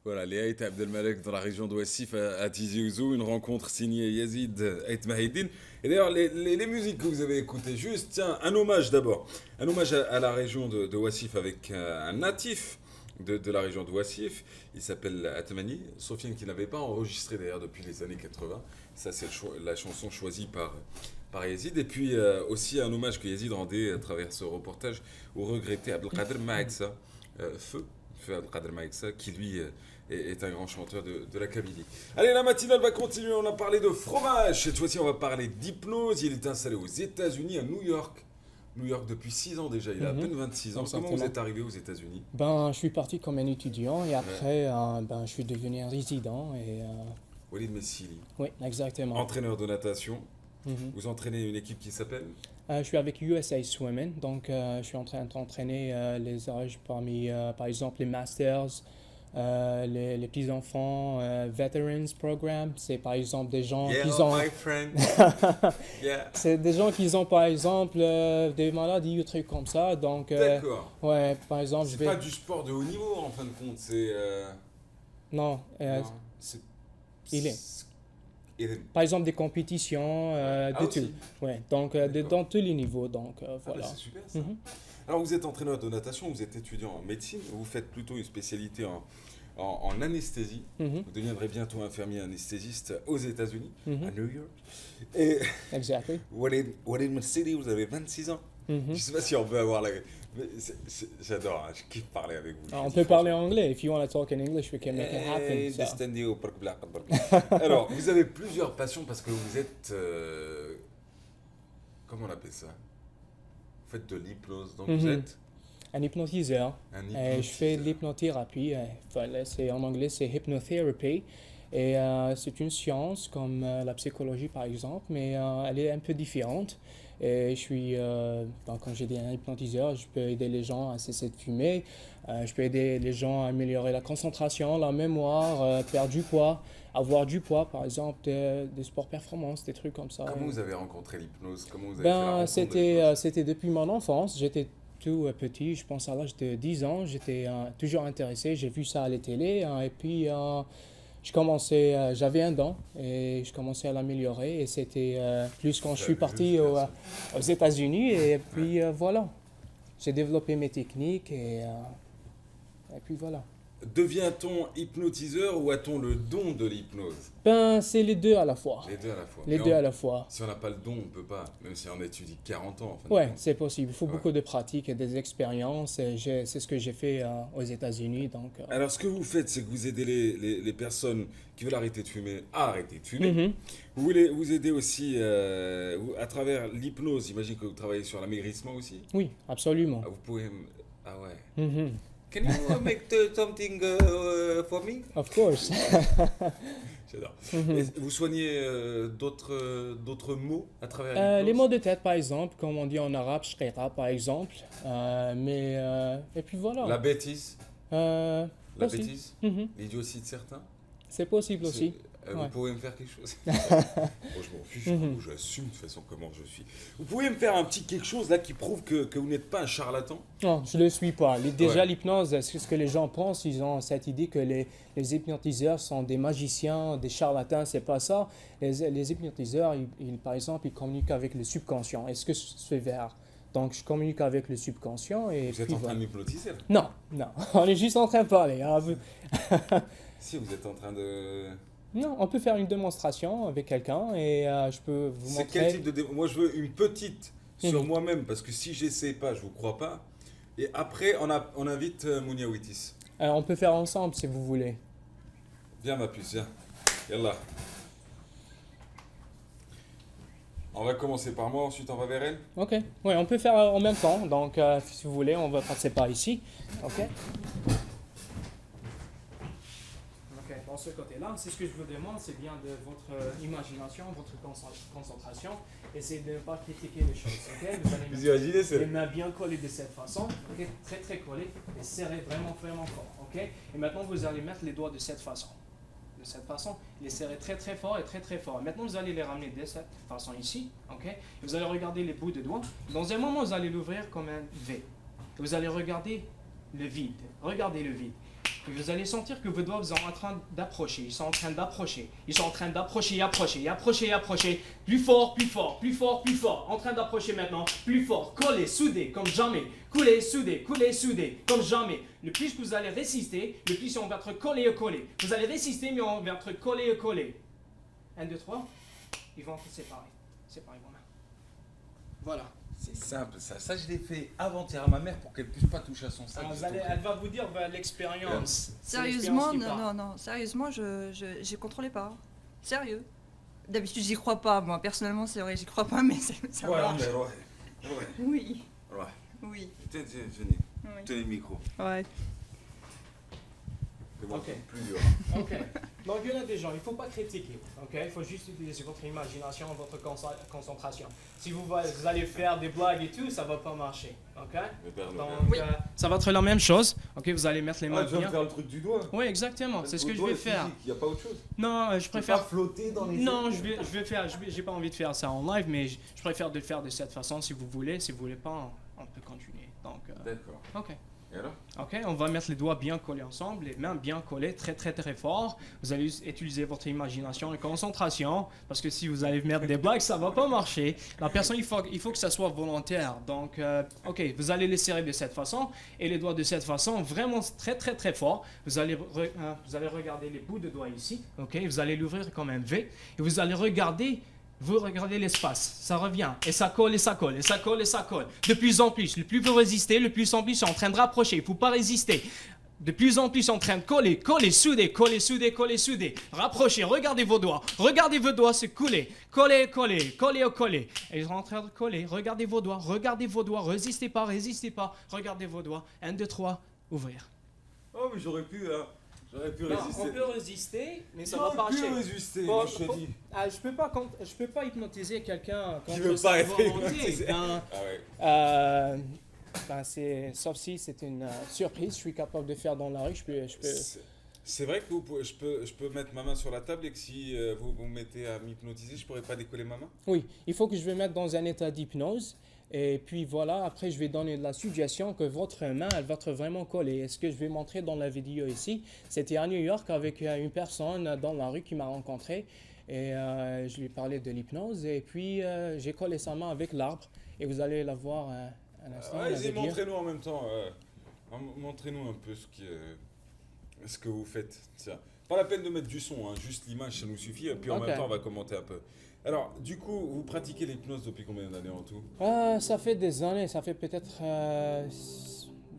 Voilà, les Haït Abdelmalek dans la région d'Ouessif à Tizi Ouzou, une rencontre signée Yazid Haït Mahidine. Et d'ailleurs, les musiques que vous avez écoutées, juste, tiens, un hommage d'abord. Un hommage à la région de Ouessif avec un natif de la région de Ouessif. Il s'appelle Atmani, Sofiane qui n'avait pas enregistré d'ailleurs depuis les années 80. Ça, c'est la chanson choisie par Yazid. Et puis aussi un hommage que Yazid rendait à travers ce reportage au regretté Abdelkader Maeksa, Feu. Feu Abdelkader Maeksa, qui lui est un grand chanteur de la Kabylie. Allez, la matinale va continuer. On a parlé de fromage. Cette fois-ci, on va parler d'hypnose. Il est installé aux États-Unis, à New York. New York depuis 6 ans déjà. Il a à peine 26 ans. Comment vous êtes arrivé aux États-Unis? Ben, je suis parti comme un étudiant et après, je suis devenu un résident. Walid Messili, Oui, exactement. entraîneur de natation. Mhm. Vous entraînez une équipe qui s'appelle? Je suis avec USA Swimming, donc je suis en train d'entraîner les âges parmi, par exemple, les Masters, les petits-enfants, Veterans Program. C'est par exemple des gens Yeah, qui ont... my friend. Yeah. C'est des gens qui ont, par exemple, des maladies ou trucs comme ça. Donc, D'accord. ouais, par exemple, C'est pas du sport de haut niveau en fin de compte. C'est. Non, Non, c'est. il est. Il est- Par exemple, des compétitions, Ah, de aussi. tout. Ouais, donc, D'accord. dans tous les niveaux. Donc, Ah, bah, voilà. c'est super ça. Mhm. Alors vous êtes entraîneur de natation, vous êtes étudiant en médecine, vous faites plutôt une spécialité en anesthésie. Mhm. Vous deviendrez bientôt infirmier anesthésiste aux États-Unis, Mhm. à New York. Et Exactly. Walid Messili, vous avez 26 ans. Je Mhm. ne sais pas si on peut avoir la. Mais j'adore, hein, je kiffe parler avec vous. On peut parler anglais. If you want to talk in English, we can make it happen. So. Alors, vous avez plusieurs passions parce que vous êtes. Comment on appelle ça? Vous faites de l'hypnose, donc vous Mhm. êtes Un hypnotiseur. un Je fais de hypnotiseur. l'hypnothérapie. Voilà, en anglais, c'est hypnotherapy. Et c'est une science comme la psychologie, par exemple, mais elle est un peu différente. Et quand j'ai dit un hypnotiseur, je peux aider les gens à cesser de fumer. Je peux aider les gens à améliorer la concentration, la mémoire, perdre du poids, avoir du poids, par exemple, des sports performance, des trucs comme ça. Comment vous avez rencontré l'hypnose? Comment vous avez fait la rencontre de C'était l'hypnose? c'était depuis mon enfance. J'étais tout petit, je pense à l'âge de 10 ans. J'étais toujours intéressé. J'ai vu ça à la télé. Et puis, j'avais un don et je commençais à l'améliorer. Et c'était plus quand je suis parti aux États-Unis. Et puis, voilà. J'ai développé mes techniques et puis voilà. Devient-on hypnotiseur ou a-t-on le don de l'hypnose? C'est les deux à la fois. Les deux à la fois. Les Mais deux à la fois. si on n'a pas le don, on ne peut pas, même si on étudie 40 ans. En fin de Ouais, compte. c'est possible. Il faut Ouais. beaucoup de pratiques et des expériences. Et c'est ce que j'ai fait aux États-Unis. Donc, Alors, ce que vous faites, c'est que vous aidez les personnes qui veulent arrêter de fumer à arrêter de fumer. mhm. Vous aidez aussi à travers l'hypnose. J'imagine que vous travaillez sur l'amaigrissement aussi. Oui, absolument. Ah, vous pouvez. Ah ouais. Mhm. Can you make something for me? Of course. J'adore. Mhm. Et vous soignez d'autres mots à travers Les l'hypnose? mots de tête, par exemple, comme on dit en arabe, shqira, par exemple. Et puis voilà. La bêtise? La Possible. bêtise? Mhm. L'idiotie de certains? C'est possible aussi. Vous Ouais. pouvez me faire quelque chose? Moi, je m'en fiche, Mhm. j'assume de toute façon comment je suis. Vous pouvez me faire un petit quelque chose là qui prouve que vous n'êtes pas un charlatan? Non, je ne le suis pas. Déjà, Ouais. l'hypnose, c'est ce que les gens pensent. Ils ont cette idée que les hypnotiseurs sont des magiciens, des charlatans. C'est pas ça. Les hypnotiseurs, par exemple, ils communiquent avec le subconscient. Est-ce que c'est vrai? Donc, je communique avec le subconscient et Vous êtes puis en train voilà. de m'hypnotiser là? Non, non. On est juste en train de parler. Hein. Si, vous êtes en train de... Non, on peut faire une démonstration avec quelqu'un et je peux vous C'est quel montrer. type de... Moi, je veux une petite sur Mhm. moi-même, parce que si j'essaie pas, je vous crois pas. Et après, on invite Mounia Witis. On peut faire ensemble si vous voulez. Viens, ma puce, viens. Yallah. On va commencer par moi, ensuite on va vers elle. Ok. Oui, on peut faire en même temps. Donc, si vous voulez, on va passer par ici. Ok. Ok. Dans ce côté-là, c'est ce que je vous demande, c'est bien de votre imagination, votre concentration. Essayez de ne pas critiquer les choses. Ok. Vous allez Vous imaginez, les c'est... mains bien collées de cette façon. Ok. Très très collées et serrez vraiment vraiment fort. Ok. Et maintenant, vous allez mettre les doigts de cette façon. De cette façon, les serrer très très fort et très très fort. Maintenant, vous allez les ramener de cette façon ici, ok? Et vous allez regarder les bouts de doigts. Dans un moment, vous allez l'ouvrir comme un V. Vous allez regarder le vide. Regardez le vide. Et vous allez sentir que vos doigts sont en train d'approcher. Ils sont en train d'approcher. Ils sont en train d'approcher, approcher, approcher, approcher. Plus fort, plus fort, plus fort, plus fort. En train d'approcher maintenant. Plus fort. Coller, souder, comme jamais. Couler, souder, comme jamais. Le plus que vous allez résister, le plus on va être collé et collé. Vous allez résister, mais on va être collé et collé. 1, 2, 3. Ils vont se séparer. Séparer vos mains. Voilà. C'est simple, ça. Ça, je l'ai fait avant-hier à ma mère pour qu'elle puisse pas toucher à son sac. Elle va vous dire l'expérience. Sérieusement, non, sérieusement, j'y contrôlais pas. Sérieux. D'habitude, j'y crois pas. Moi, personnellement, c'est vrai, j'y crois pas, mais ça marche. Ouais. Oui. Ouais. Oui. Tenez, tenez le micro. Ouais. C'est bon, Ok. plus dur. Ok. Donc il y en a des gens, il ne faut pas critiquer. Ok. Il faut juste utiliser votre imagination, votre concentration. Si vous allez faire des blagues et tout, ça ne va pas marcher. Ok. Donc Oui. ça va être la même chose. Ok. Vous allez mettre les mains Tu viens de bien. faire le truc du doigt. Oui, exactement. C'est ce que je vais faire. Il n'y a pas autre chose. Non, je préfère. Pas flotter dans les Non, j'ai pas envie de faire ça en live, mais je préfère de le faire de cette façon si vous voulez. Si vous voulez pas, on peut continuer. Donc. D'accord. Ok. Et alors? Ok, on va mettre les doigts bien collés ensemble, les mains bien collées, très très très fort. Vous allez utiliser votre imagination et concentration, parce que si vous allez mettre des blagues, ça va pas marcher. La personne, il faut que ça soit volontaire. Donc, ok, vous allez les serrer de cette façon, et les doigts de cette façon, vraiment très très très fort. Vous allez regarder les bouts de doigts ici, ok, vous allez l'ouvrir comme un V, et vous allez regarder. Vous regardez l'espace, ça revient, et ça colle, et ça colle, et ça colle, et ça colle. De plus en plus, le plus vous résistez, le plus en plus c'est en train de rapprocher, il ne faut pas résister. De plus en plus en train de coller, coller, souder, coller, souder, coller, souder. Rapprochez, regardez vos doigts se couler, coller, coller, coller, coller. Et ils sont en train de coller, regardez vos doigts, résistez pas, regardez vos doigts. 1, 2, 3, ouvrir. Oh, mais j'aurais pu Non, résister. on peut résister, mais ça va J'aurais pas pu marcher. résister, Bon, moi, je te dis. je peux pas hypnotiser quelqu'un Qui contre veut sa pas être volonté. hypnotisé. Ben, Ah ouais. sauf si c'est une surprise, je suis capable de faire dans la rue, je peux. C'est vrai que je peux mettre ma main sur la table et que si vous me mettez à m'hypnotiser, je pourrais pas décoller ma main? Oui, il faut que je me mette dans un état d'hypnose. Et puis voilà, après je vais donner de la suggestion que votre main, elle va être vraiment collée. Et ce que je vais montrer dans la vidéo ici, c'était à New York avec une personne dans la rue qui m'a rencontré. Et je lui ai parlé de l'hypnose. Et puis j'ai collé sa main avec l'arbre. Et vous allez la voir un instant. Allez-y, montrez-nous en même temps. Montrez-nous un peu ce que vous faites. Tiens. Pas la peine de mettre du son, hein, juste l'image, ça nous suffit. Et puis en Ok. même temps, on va commenter un peu. Alors, du coup, vous pratiquez l'hypnose depuis combien d'années en tout? Ça fait des années, ça fait peut-être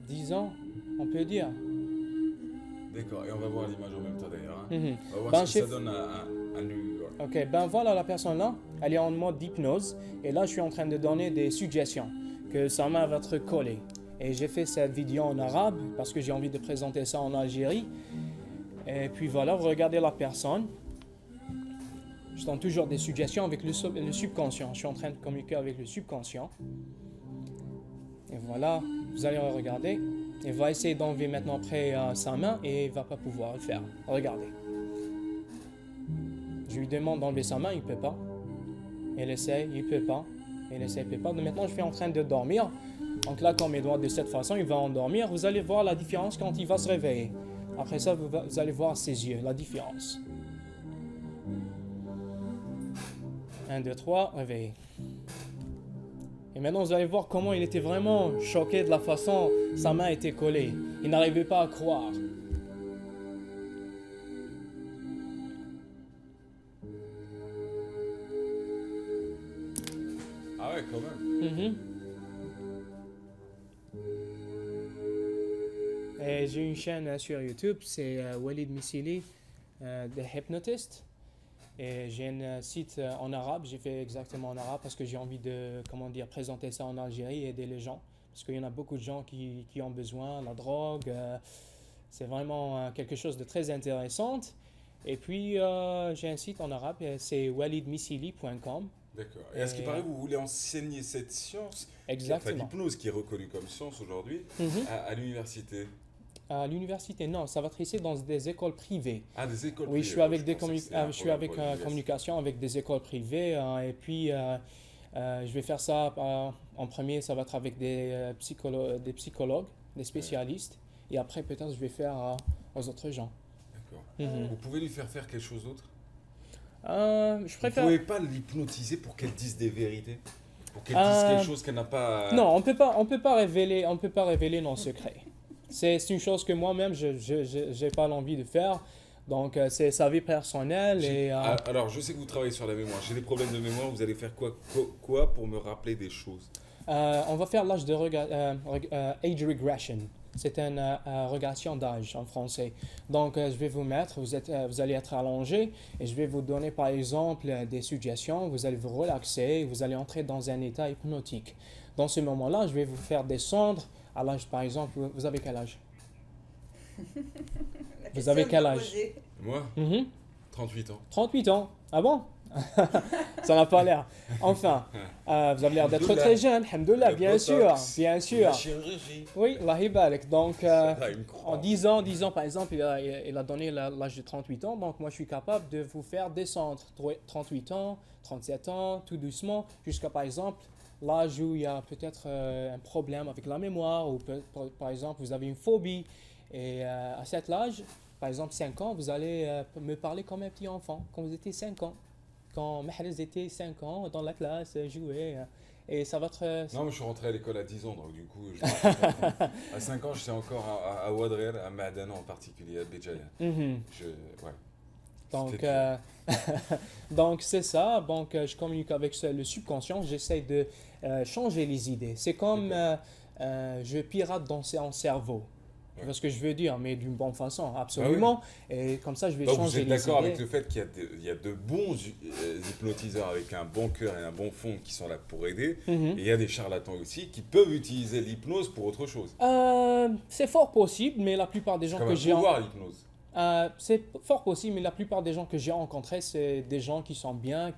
10 ans, on peut dire. D'accord, et on va voir l'image en même temps d'ailleurs. Hein. Mhm. On va voir Ben, ce que ça chef- donne à New York. Ok, ben voilà la personne là, elle est en mode d'hypnose et là je suis en train de donner des suggestions que sa main va être collée. Et j'ai fait cette vidéo en arabe parce que j'ai envie de présenter ça en Algérie. Et puis voilà, vous regardez la personne. Je donne toujours des suggestions avec le subconscient. Je suis en train de communiquer avec le subconscient. Et voilà, vous allez regarder. Il va essayer d'enlever maintenant après sa main et il va pas pouvoir le faire. Regardez. Je lui demande d'enlever sa main, il peut pas. Il essaie, il peut pas. Il essaie, il peut pas. Donc maintenant, je suis en train de dormir. En claquant mes doigts de cette façon, il va endormir. Vous allez voir la différence quand il va se réveiller. Après ça, vous allez voir ses yeux, la différence. 1, 2, 3, réveillé. Et maintenant, vous allez voir comment il était vraiment choqué de la façon sa main était collée. Il n'arrivait pas à croire. Ah ouais, quand même. Mhm. Et j'ai une chaîne sur YouTube, c'est Walid Missili, The Hypnotist. Et j'ai un site en arabe, j'ai fait exactement en arabe parce que j'ai envie de, présenter ça en Algérie et aider les gens. Parce qu'il y en a beaucoup de gens qui ont besoin, la drogue, c'est vraiment quelque chose de très intéressant. Et puis j'ai un site en arabe, c'est walidmissili.com. D'accord. Et à ce qui paraît, vous voulez enseigner cette science, Exactement. l'hypnose qui est reconnue comme science aujourd'hui, Mhm. à l'université? À l'université, non, ça va être ici dans des écoles privées. Ah, des écoles Oui, privées. je suis avec, Je pensais que c'était un je suis programme avec pour l'université. communication avec des écoles privées. Et puis, je vais faire ça en premier, ça va être avec des psychologues, des spécialistes. Et après, peut-être, je vais faire aux autres gens. D'accord. Mhm. Vous pouvez lui faire faire quelque chose d'autre? Je Vous préfère. pouvez pas l'hypnotiser pour qu'elle dise des vérités? Pour qu'elle dise Euh, quelque chose qu'elle n'a pas... Non, on peut pas révéler nos secrets. C'est une chose que moi-même, j'ai pas l'envie de faire. Donc, c'est sa vie personnelle et Alors, je sais que vous travaillez sur la mémoire. J'ai des problèmes de mémoire. Vous allez faire quoi pour me rappeler des choses? on va faire l'âge de age regression. C'est une régression d'âge en français. Donc, je vais vous mettre, vous allez être allongé et je vais vous donner par exemple des suggestions. Vous allez vous relaxer, vous allez entrer dans un état hypnotique. Dans ce moment-là, je vais vous faire descendre à l'âge, par exemple, vous avez quel âge? Vous avez quel âge? Moi, Mhm. 38 ans. 38 ans. Ah bon? Ça n'a pas l'air. Enfin, vous avez l'air d'être Alhamdoulilah. très jeune. Alhamdoulilah, Le bien sûr, botox, bien La sûr. chirurgie. Oui, Allah yabarak. Donc, Ça, il me croit. en 10 ans, par exemple, il a donné l'âge de 38 ans. Donc, moi, je suis capable de vous faire descendre 38 ans, 37 ans, tout doucement, jusqu'à, par exemple, l'âge où il y a peut-être un problème avec la mémoire, ou par exemple, vous avez une phobie. Et à cet âge, par exemple, 5 ans, vous allez me parler comme un petit enfant, quand vous étiez 5 ans. Quand Mahrez était 5 ans, dans la classe, jouait. Et ça va être... Non, mais je suis rentré à l'école à 10 ans, donc du coup, je me rappelle pas trop. À 5 ans, j'étais encore à Ouadrer, à Madana en particulier, à Béjaïa. Mhm. Ouais. Donc, C'était dur. donc c'est ça. Donc, je communique avec le subconscient. J'essaie de changer les idées. C'est comme je pirate dans son cerveau. Tu Ouais. vois ce que je veux dire, mais d'une bonne façon, absolument. Et comme ça, je vais Donc, vous changer êtes les d'accord idées. avec le fait qu'il y a de bons hypnotiseurs avec un bon cœur et un bon fond qui sont là pour aider, Mhm. et il y a des charlatans aussi qui peuvent utiliser l'hypnose pour autre chose. C'est fort possible, mais la plupart des C'est gens comme que un j'ai pouvoir, l'hypnose. c'est fort possible, mais la plupart des gens que j'ai rencontrés, c'est des gens qui sont bien, Ouais.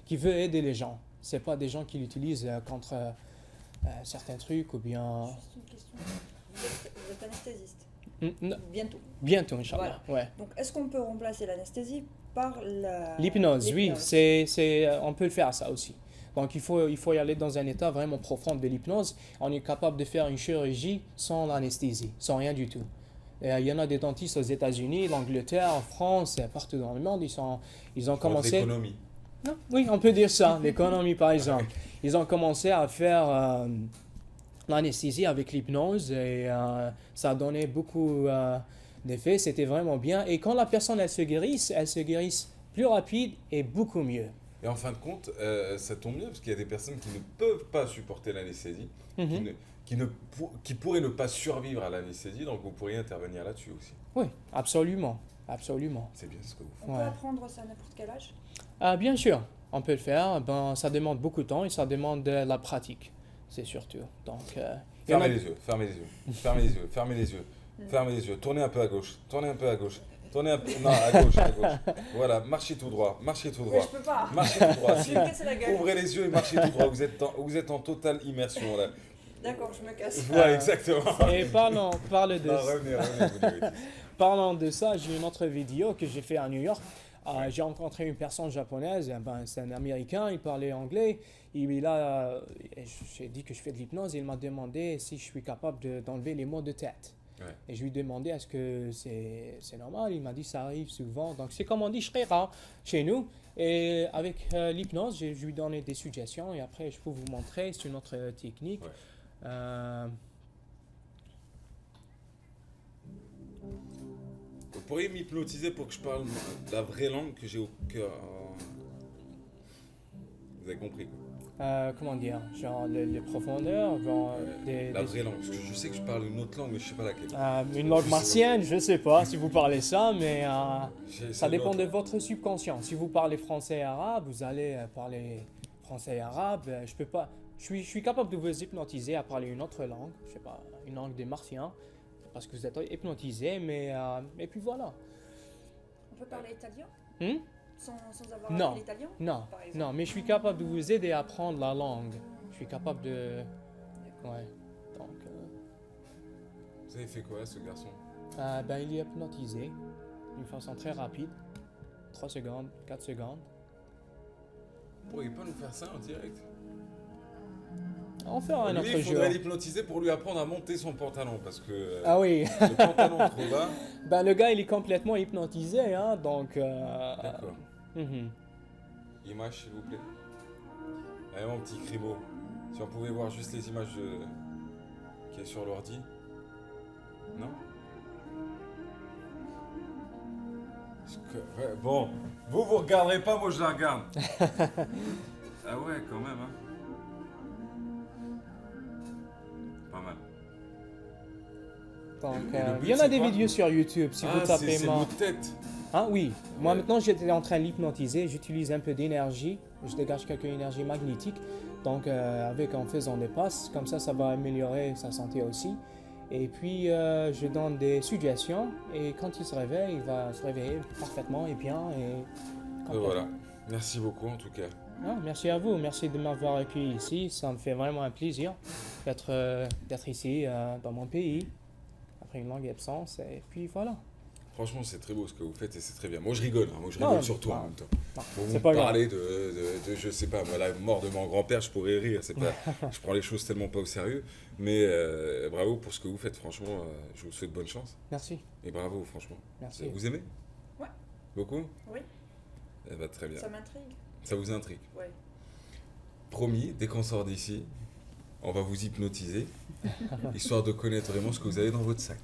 qui veulent aider les gens. C'est pas des gens qui l'utilisent contre certains trucs ou bien. Juste une question. Vous êtes anesthésiste, Non, bientôt. bientôt, Inch'Allah. Ouais. Donc, est-ce qu'on peut remplacer l'anesthésie par L'hypnose, oui, l'hypnose? on peut le faire ça aussi. Donc il faut y aller dans un état vraiment profond de l'hypnose. On est capable de faire une chirurgie sans l'anesthésie, sans rien du tout. Et, il y en a des dentistes aux États-Unis, l'Angleterre, en France, partout dans le monde, ils ont Pour commencé. l'économie. Non, oui, on peut dire ça, l'économie par exemple. Ils ont commencé à faire l'anesthésie avec l'hypnose et ça a donné beaucoup d'effets, c'était vraiment bien. Et quand la personne elle se guérisse plus rapide et beaucoup mieux. Et en fin de compte, ça tombe bien parce qu'il y a des personnes qui ne peuvent pas supporter l'anesthésie, Mhm. qui pourraient ne pas survivre à l'anesthésie, donc vous pourriez intervenir là-dessus aussi. Oui, absolument, absolument. C'est bien ce que vous faites. On Ouais. peut apprendre ça à n'importe quel âge? Bien sûr, on peut le faire. Ben, ça demande beaucoup de temps et ça demande de la pratique, c'est surtout. Donc, il y en a- Fermez les yeux, fermez les yeux, fermez les yeux, fermez les yeux, fermez les yeux, tournez un peu à gauche, tournez un peu à gauche, tournez un peu, non, à gauche, à gauche. Voilà, marchez tout droit, marchez tout Mais droit. je peux pas. Marchez tout droit, Je si. vais me casser la gueule. Ouvrez les yeux et marchez tout droit, vous êtes en totale immersion là. D'accord, je me casse. Voilà, exactement. Et parlons Non, revenez, vous direz. parlant de ça, j'ai une autre vidéo que j'ai fait à New York. J'ai rencontré une personne japonaise, ben, c'est un Américain, il parlait anglais. J'ai dit que je fais de l'hypnose et il m'a demandé si je suis capable d'enlever les maux de tête. Ouais. Et je lui ai demandé est-ce que c'est normal. Il m'a dit ça arrive souvent. Donc c'est comme on dit rare chez nous. Et avec l'hypnose, je lui ai donné des suggestions et après je peux vous montrer. C'est une autre technique. Ouais. Vous pourriez m'hypnotiser pour que je parle la vraie langue que j'ai au cœur. Vous avez compris quoi. Comment dire, genre les profondeurs, genre La vraie langue, parce que je sais que je parle une autre langue, mais je sais pas laquelle. une langue martienne, je sais pas si vous parlez ça, mais J'ai- ça c'est dépend de l'autre. votre subconscient. Si vous parlez français et arabe, vous allez parler français et arabe. Je peux pas, je suis capable de vous hypnotiser à parler une autre langue, je sais pas, une langue des martiens, parce que vous êtes hypnotisé, mais et puis voilà. On peut parler italien Hmm? sans avoir Non. appris l'italien? Non, Par exemple. non, mais je suis capable de vous aider à apprendre la langue. Je suis capable de, ouais, donc. Vous avez fait quoi, ce garçon? Ben, il est hypnotisé d'une façon très rapide. 3 secondes, 4 secondes. Vous pourriez pas nous faire ça en direct? On fera un Lui, autre il jour. faudrait l'hypnotiser pour lui apprendre à monter son pantalon parce que Ah oui, le pantalon trop bas. ben le gars il est complètement hypnotisé, hein, donc... D'accord. mhm. Image, s'il vous plaît. Allez, mon petit Cribo. Si on pouvait voir juste les images qui est sur l'ordi. Non. Parce que- ouais, bon, vous regarderez pas, moi je la regarde. Ah ouais, quand même, hein. Pas mal. Donc, Et le but, il y en a c'est des quoi? vidéos sur YouTube, si vous Ah, tapez c'est le mot de tête. Ah oui, moi Ouais. maintenant j'étais en train de l'hypnotiser, j'utilise un peu d'énergie, je dégage quelques énergies magnétiques, donc en faisant des passes, comme ça va améliorer sa santé aussi. Et puis je donne des suggestions et quand il se réveille, il va se réveiller parfaitement et bien et complètement. Voilà. Merci beaucoup en tout cas. Ah, merci à vous, merci de m'avoir accueilli ici, ça me fait vraiment un plaisir d'être ici dans mon pays après une longue absence et puis voilà. Franchement, c'est très beau ce que vous faites et c'est très bien. Moi, je rigole, hein. Moi, je Non, rigole sur toi non. en même temps. Non, Pour c'est vous pas grave. parler de, je sais pas, moi, la mort de mon grand-père, je pourrais rire. C'est pas, je prends les choses tellement pas au sérieux. Mais bravo pour ce que vous faites, franchement. Je vous souhaite bonne chance. Merci, Et bravo, franchement. merci. Vous aimez Ouais. Beaucoup Oui, Eh ben, très bien. ça m'intrigue. Ça vous intrigue. Ouais. Promis, dès qu'on sort d'ici, on va vous hypnotiser, histoire de connaître vraiment ce que vous avez dans votre sac.